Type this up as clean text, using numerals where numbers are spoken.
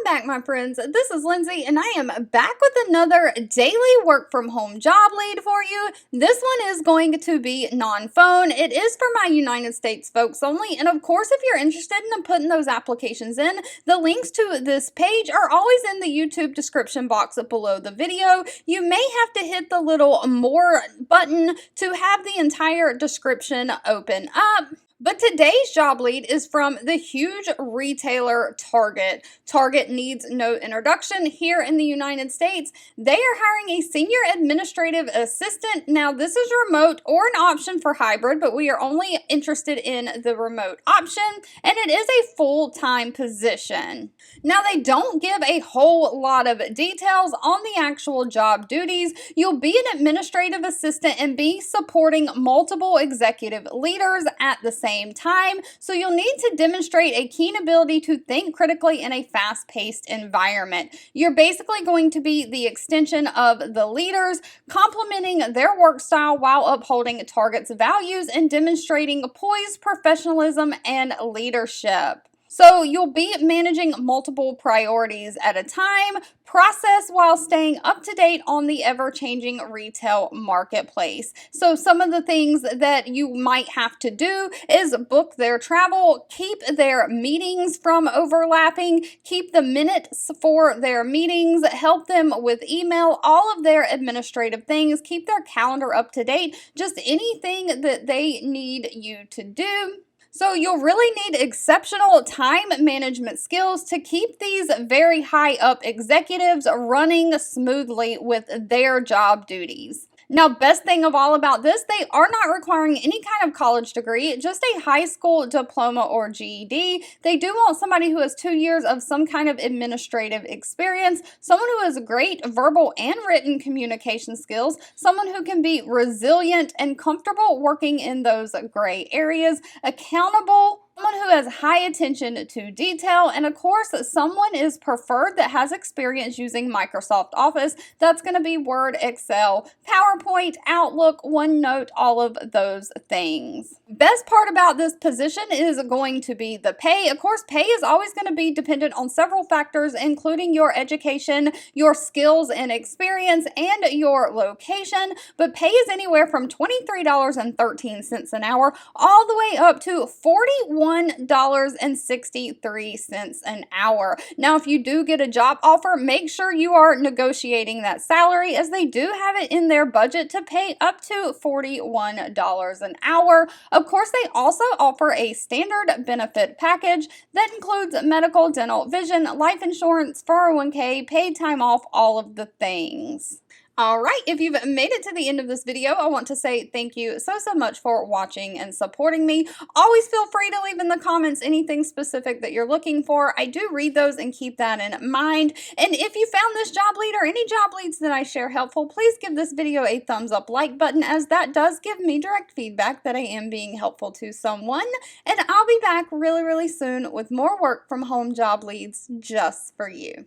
back, my friends. This is Lindsay, and I am back with another daily work from home job lead for you. This one is going to be non-phone. It is for my United States folks only, and of course, if you're interested in putting those applications in, the links to this page are always in the YouTube description box below the video. You may have to hit the little more button to have the entire description open up. But today's job lead is from the huge retailer Target. Target needs no introduction here in the United States. They are hiring a senior administrative assistant. Now, this is remote or an option for hybrid, but we are only interested in the remote option, and it is a full-time position. Now, they don't give a whole lot of details on the actual job duties. You'll be an administrative assistant and be supporting multiple executive leaders at the same time, so you'll need to demonstrate a keen ability to think critically in a fast-paced environment. You're basically going to be the extension of the leaders, complementing their work style while upholding Target's values and demonstrating poise, professionalism, and leadership. So you'll be managing multiple priorities at a time, process while staying up to date on the ever-changing retail marketplace. So some of the things that you might have to do is book their travel, keep their meetings from overlapping, keep the minutes for their meetings, help them with email, all of their administrative things, keep their calendar up to date, just anything that they need you to do. So you'll really need exceptional time management skills to keep these very high up executives running smoothly with their job duties. Now, best thing of all about this, they are not requiring any kind of college degree, just a high school diploma or GED. They do want somebody who has 2 years of some kind of administrative experience, someone who has great verbal and written communication skills, someone who can be resilient and comfortable working in those gray areas, accountable, someone who has high attention to detail, and of course, someone is preferred that has experience using Microsoft Office. That's going to be Word, Excel, PowerPoint, Outlook, OneNote, all of those things. Best part about this position is going to be the pay. Of course, pay is always going to be dependent on several factors, including your education, your skills and experience, and your location. But pay is anywhere from $23.13 an hour all the way up to $41.63 an hour. Now, if you do get a job offer, make sure you are negotiating that salary, as they do have it in their budget to pay up to $41 an hour. Of course, they also offer a standard benefit package that includes medical, dental, vision, life insurance, 401k, paid time off, all of the things. All right, if you've made it to the end of this video, I want to say thank you so much for watching and supporting me. Always feel free to leave in the comments anything specific that you're looking for. I do read those and keep that in mind. And if you found this job lead or any job leads that I share helpful, please give this video a thumbs up like button, as that does give me direct feedback that I am being helpful to someone. And I'll be back really soon with more work from home job leads just for you.